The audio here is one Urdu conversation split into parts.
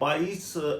22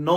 9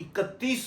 31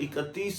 31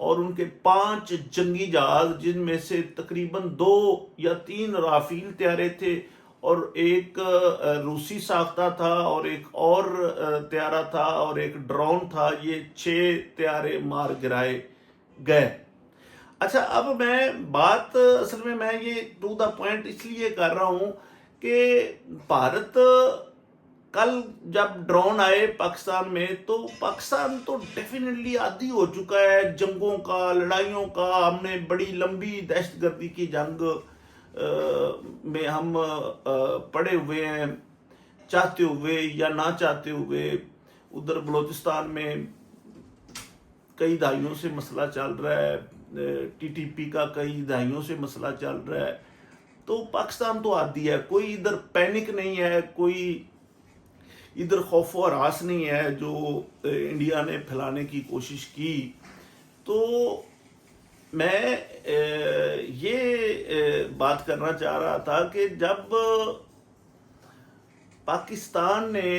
اور ان کے 5 جنگی جہاز، جن میں سے تقریباً 2 یا 3 رافیل طیارے تھے اور ایک روسی ساختہ تھا اور ایک اور طیارہ تھا اور ایک ڈرون تھا، یہ 6 طیارے مار گرائے گئے۔ اچھا، اب میں بات اصل میں یہ ٹو دا پوائنٹ اس لیے کر رہا ہوں کہ بھارت کل جب ڈرون آئے پاکستان میں، تو پاکستان تو ڈیفینیٹلی عادی ہو چکا ہے جنگوں کا، لڑائیوں کا۔ ہم نے بڑی لمبی دہشت گردی کی جنگ میں ہم پڑے ہوئے ہیں، چاہتے ہوئے یا نہ چاہتے ہوئے۔ ادھر بلوچستان میں کئی دہائیوں سے مسئلہ چل رہا ہے، ٹی ٹی پی کا کئی دہائیوں سے مسئلہ چل رہا ہے۔ تو پاکستان تو عادی ہے، کوئی ادھر پینک نہیں ہے، کوئی ادھر خوف و ہراس نہیں ہے جو انڈیا نے پھیلانے کی کوشش کی۔ تو میں یہ بات کرنا چاہ رہا تھا کہ جب پاکستان نے،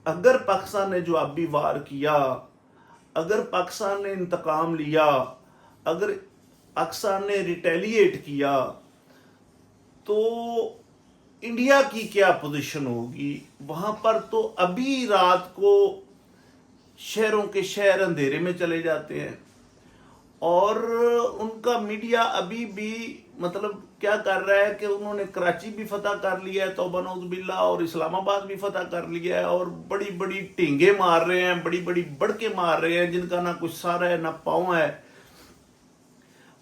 اگر پاکستان نے جوابی وار کیا، اگر پاکستان نے انتقام لیا، اگر پاکستان نے ریٹیلیٹ کیا، تو انڈیا کی کیا پوزیشن ہوگی وہاں پر؟ تو ابھی رات کو شہروں کے شہر اندھیرے میں چلے جاتے ہیں، اور ان کا میڈیا ابھی بھی مطلب کیا کر رہا ہے کہ انہوں نے کراچی بھی فتح کر لیا ہے، توبہ نعوذ باللہ، اور اسلام آباد بھی فتح کر لیا ہے، اور بڑی بڑی ٹینگے مار رہے ہیں، بڑی بڑی بڑکے مار رہے ہیں جن کا نہ کچھ سارا ہے نہ پاؤں ہے۔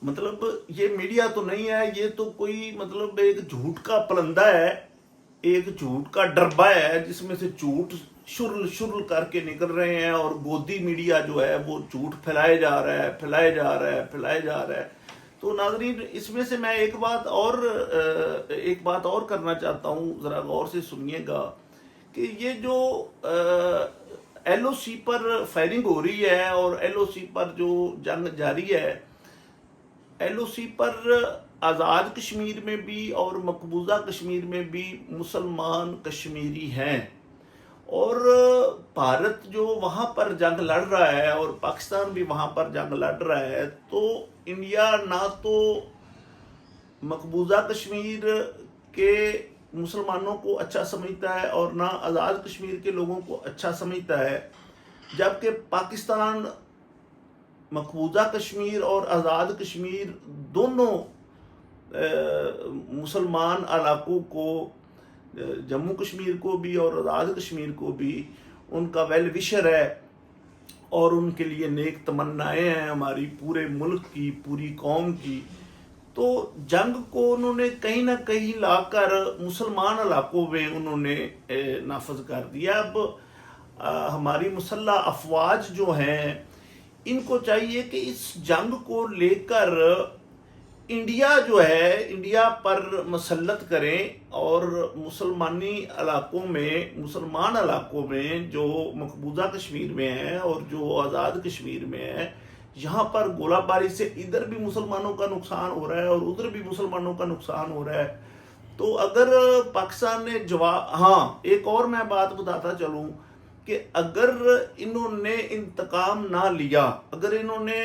مطلب یہ میڈیا تو نہیں ہے، یہ تو کوئی مطلب ایک جھوٹ کا پلندہ ہے، ایک جھوٹ کا ڈربا ہے جس میں سے جھوٹ شرل شرل کر کے نکل رہے ہیں، اور گودی میڈیا جو ہے وہ جھوٹ پھیلائے جا رہا ہے، پھیلائے جا رہا ہے، پھیلائے جا رہا ہے۔ تو ناظرین، اس میں سے میں ایک بات اور کرنا چاہتا ہوں، ذرا غور سے سنیے گا کہ یہ جو ایل او سی پر فائرنگ ہو رہی ہے اور ایل او سی پر جو جنگ جاری ہے، ایل او سی پر آزاد کشمیر میں بھی اور مقبوضہ کشمیر میں بھی مسلمان کشمیری ہیں، اور بھارت جو وہاں پر جنگ لڑ رہا ہے اور پاکستان بھی وہاں پر جنگ لڑ رہا ہے، تو انڈیا نہ تو مقبوضہ کشمیر کے مسلمانوں کو اچھا سمجھتا ہے اور نہ آزاد کشمیر کے لوگوں کو اچھا سمجھتا ہے، جبکہ پاکستان مقبوضہ کشمیر اور آزاد کشمیر دونوں مسلمان علاقوں کو، جموں کشمیر کو بھی اور آزاد کشمیر کو بھی، ان کا ویل وشر ہے اور ان کے لیے نیک تمنائیں ہیں ہماری پورے ملک کی، پوری قوم کی۔ تو جنگ کو انہوں نے کہیں نہ کہیں لا کر مسلمان علاقوں میں انہوں نے نافذ کر دیا۔ اب ہماری مسلح افواج جو ہیں، ان کو چاہیے کہ اس جنگ کو لے کر انڈیا جو ہے، انڈیا پر مسلط کریں، اور مسلمانی علاقوں میں، مسلمان علاقوں میں جو مقبوضہ کشمیر میں ہیں اور جو آزاد کشمیر میں ہیں، یہاں پر گولہ باری سے ادھر بھی مسلمانوں کا نقصان ہو رہا ہے اور ادھر بھی مسلمانوں کا نقصان ہو رہا ہے۔ تو اگر پاکستان نے ایک اور میں بات بتاتا چلوں کہ اگر انہوں نے انتقام نہ لیا، اگر انہوں نے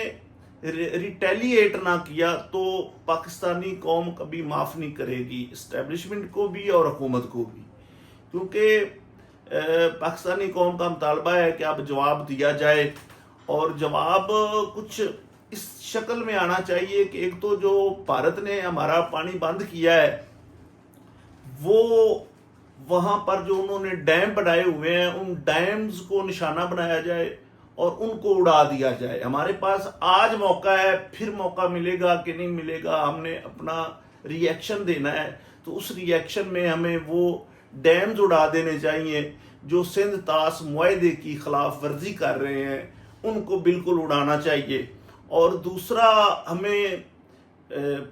ریٹیلیٹ نہ کیا، تو پاکستانی قوم کبھی معاف نہیں کرے گی، اسٹیبلشمنٹ کو بھی اور حکومت کو بھی، کیونکہ پاکستانی قوم کا مطالبہ ہے کہ اب جواب دیا جائے، اور جواب کچھ اس شکل میں آنا چاہیے کہ ایک تو جو بھارت نے ہمارا پانی بند کیا ہے، وہ وہاں پر جو انہوں نے ڈیم بنائے ہوئے ہیں، ان ڈیمز کو نشانہ بنایا جائے اور ان کو اڑا دیا جائے۔ ہمارے پاس آج موقع ہے، پھر موقع ملے گا کہ نہیں ملے گا، ہم نے اپنا ری ایکشن دینا ہے، تو اس ری ایکشن میں ہمیں وہ ڈیمز اڑا دینے چاہیے جو سندھ طاس معاہدے کی خلاف ورزی کر رہے ہیں، ان کو بالکل اڑانا چاہیے۔ اور دوسرا، ہمیں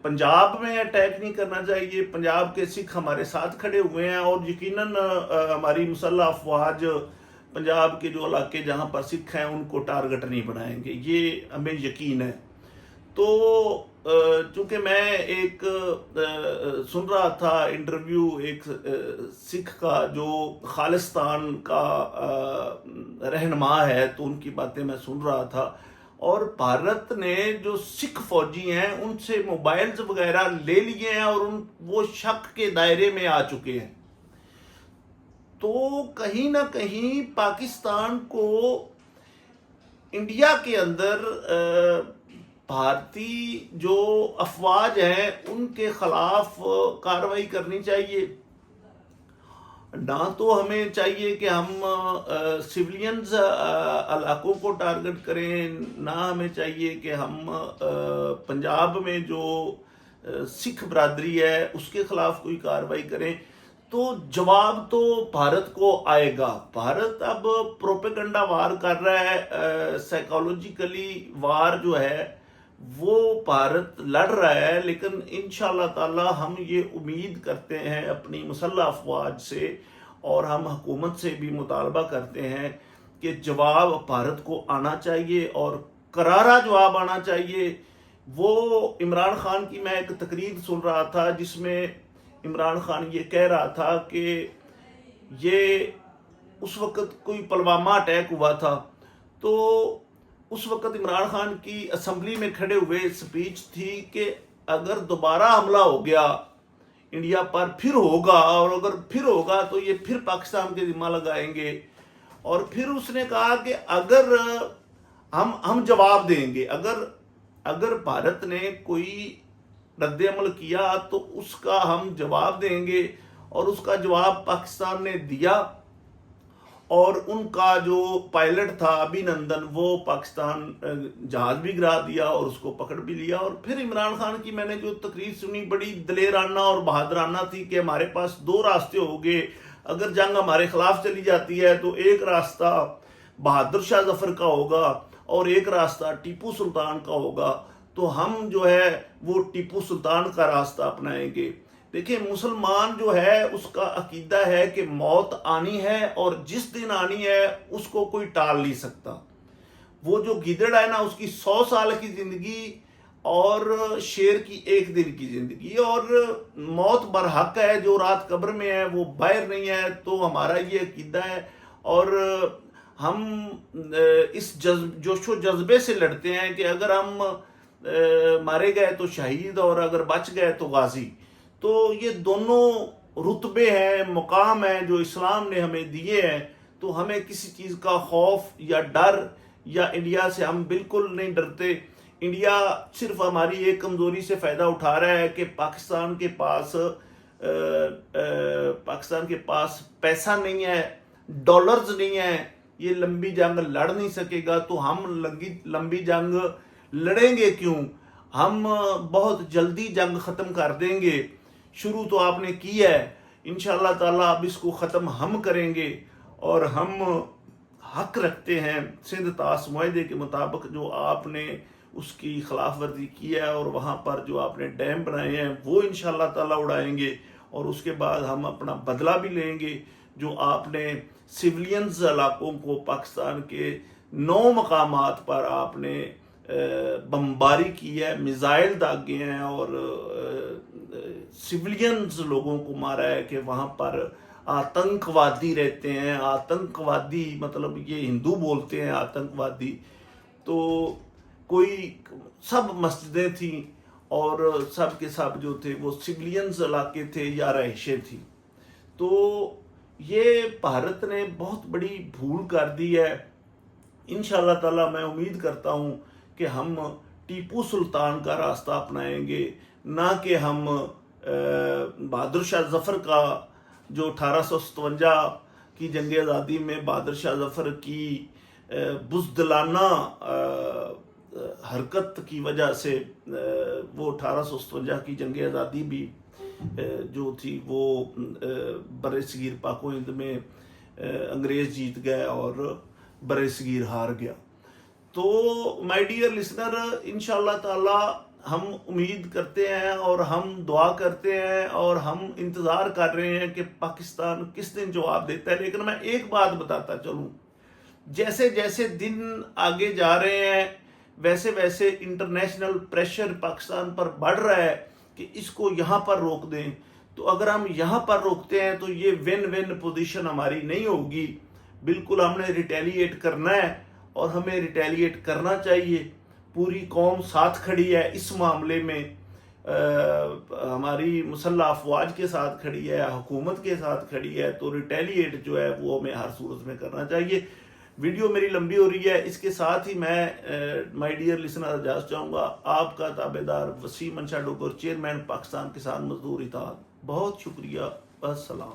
پنجاب میں اٹیک نہیں کرنا چاہیے، پنجاب کے سکھ ہمارے ساتھ کھڑے ہوئے ہیں، اور یقیناً ہماری مسلح افواج پنجاب کے جو علاقے جہاں پر سکھ ہیں ان کو ٹارگٹ نہیں بنائیں گے، یہ ہمیں یقین ہے۔ تو چونکہ میں ایک سن رہا تھا انٹرویو ایک سکھ کا جو خالصتان کا رہنما ہے، تو ان کی باتیں میں سن رہا تھا، اور بھارت نے جو سکھ فوجی ہیں ان سے موبائلز وغیرہ لے لیے ہیں اور وہ شک کے دائرے میں آ چکے ہیں. تو کہیں نہ کہیں پاکستان کو انڈیا کے اندر بھارتی جو افواج ہیں ان کے خلاف کارروائی کرنی چاہیے. نہ تو ہمیں چاہیے کہ ہم سیولینز علاقوں کو ٹارگٹ کریں، نہ ہمیں چاہیے کہ ہم پنجاب میں جو سکھ برادری ہے اس کے خلاف کوئی کارروائی کریں. تو جواب تو بھارت کو آئے گا. بھارت اب پروپیگنڈا وار کر رہا ہے، سائیکالوجیکلی وار جو ہے وہ بھارت لڑ رہا ہے، لیکن انشاءاللہ تعالی ہم یہ امید کرتے ہیں اپنی مسلح افواج سے اور ہم حکومت سے بھی مطالبہ کرتے ہیں کہ جواب بھارت کو آنا چاہیے اور کرارا جواب آنا چاہیے. وہ عمران خان کی میں ایک تقریر سن رہا تھا جس میں عمران خان یہ کہہ رہا تھا کہ یہ اس وقت کوئی پلوامہ اٹیک ہوا تھا، تو اس وقت عمران خان کی اسمبلی میں کھڑے ہوئے سپیچ تھی کہ اگر دوبارہ حملہ ہو گیا انڈیا پر پھر ہوگا، اور اگر پھر ہوگا تو یہ پھر پاکستان کے ذمہ لگائیں گے. اور پھر اس نے کہا کہ اگر ہم جواب دیں گے، اگر بھارت نے کوئی رد عمل کیا تو اس کا ہم جواب دیں گے. اور اس کا جواب پاکستان نے دیا، اور ان کا جو پائلٹ تھا ابھی نندن وہ پاکستان جہاز بھی گرا دیا اور اس کو پکڑ بھی لیا. اور پھر عمران خان کی میں نے جو تقریر سنی بڑی دلیرانہ اور بہادرانہ تھی کہ ہمارے پاس دو راستے ہو گئے، اگر جنگ ہمارے خلاف چلی جاتی ہے تو ایک راستہ بہادر شاہ ظفر کا ہوگا اور ایک راستہ ٹیپو سلطان کا ہوگا، تو ہم جو ہے وہ ٹیپو سلطان کا راستہ اپنائیں گے. دیکھیں مسلمان جو ہے اس کا عقیدہ ہے کہ موت آنی ہے اور جس دن آنی ہے اس کو کوئی ٹال نہیں سکتا. وہ جو گیدڑ ہے نا اس کی 100 سال کی زندگی اور شیر کی 1 دن کی زندگی، اور موت برحق ہے. جو رات قبر میں ہے وہ باہر نہیں ہے. تو ہمارا یہ عقیدہ ہے اور ہم اس جوش و جذبے سے لڑتے ہیں کہ اگر ہم مارے گئے تو شہید اور اگر بچ گئے تو غازی. تو یہ دونوں رتبے ہیں، مقام ہیں جو اسلام نے ہمیں دیے ہیں. تو ہمیں کسی چیز کا خوف یا ڈر یا انڈیا سے ہم بالکل نہیں ڈرتے. انڈیا صرف ہماری ایک کمزوری سے فائدہ اٹھا رہا ہے کہ پاکستان کے پاس پیسہ نہیں ہے، ڈالرز نہیں ہے، یہ لمبی جنگ لڑ نہیں سکے گا. تو ہم لمبی جنگ لڑیں گے کیوں؟ ہم بہت جلدی جنگ ختم کر دیں گے. شروع تو آپ نے کی ہے، انشاءاللہ تعالی اب اس کو ختم ہم کریں گے. اور ہم حق رکھتے ہیں سندھ طاس معاہدے کے مطابق جو آپ نے اس کی خلاف ورزی کی ہے اور وہاں پر جو آپ نے ڈیم بنائے ہیں وہ انشاءاللہ تعالی اڑائیں گے. اور اس کے بعد ہم اپنا بدلہ بھی لیں گے. جو آپ نے سیولینز علاقوں کو پاکستان کے 9 مقامات پر آپ نے بمباری کی ہے، میزائل داغے ہیں اور سیولینز لوگوں کو مارا ہے کہ وہاں پر آتنکوادی رہتے ہیں. آتنکوادی مطلب یہ ہندو بولتے ہیں آتنکوادی. تو کوئی سب مسجدیں تھیں اور سب کے سب جو تھے وہ سیولینز علاقے تھے یا رہائشیں تھیں. تو یہ بھارت نے بہت بڑی بھول کر دی ہے. انشاءاللہ تعالی میں امید کرتا ہوں کہ ہم ٹیپو سلطان کا راستہ اپنائیں گے، نہ کہ ہم بہادر شاہ ظفر کا جو 1857 کی جنگ آزادی میں بہادر شاہ ظفر کی بزدلانہ حرکت کی وجہ سے وہ 1857 کی جنگ آزادی بھی جو تھی وہ بر صغیر پاک و ہند میں انگریز جیت گئے اور بر صغیر ہار گیا. تو مائی ڈیئر لسنر، انشاءاللہ تعالی ہم امید کرتے ہیں اور ہم دعا کرتے ہیں اور ہم انتظار کر رہے ہیں کہ پاکستان کس دن جواب دیتا ہے. لیکن میں ایک بات بتاتا چلوں، جیسے جیسے دن آگے جا رہے ہیں ویسے ویسے انٹرنیشنل پریشر پاکستان پر بڑھ رہا ہے کہ اس کو یہاں پر روک دیں. تو اگر ہم یہاں پر روکتے ہیں تو یہ ون ون پوزیشن ہماری نہیں ہوگی. بالکل ہم نے ریٹیلیٹ کرنا ہے اور ہمیں ریٹیلیٹ کرنا چاہیے. پوری قوم ساتھ کھڑی ہے اس معاملے میں, ہماری مسلح افواج کے ساتھ کھڑی ہے, حکومت کے ساتھ کھڑی ہے, تو ریٹیلیٹ جو ہے وہ ہمیں ہر صورت میں کرنا چاہیے. ویڈیو میری لمبی ہو رہی ہے, اس کے ساتھ ہی میں مائی ڈیئر لسنر اجازت چاہوں گا. آپ کا تابع دار وسیم منشا ڈوگر, چیئرمین پاکستان کسان مزدور اتحاد. بہت شکریہ. السلام.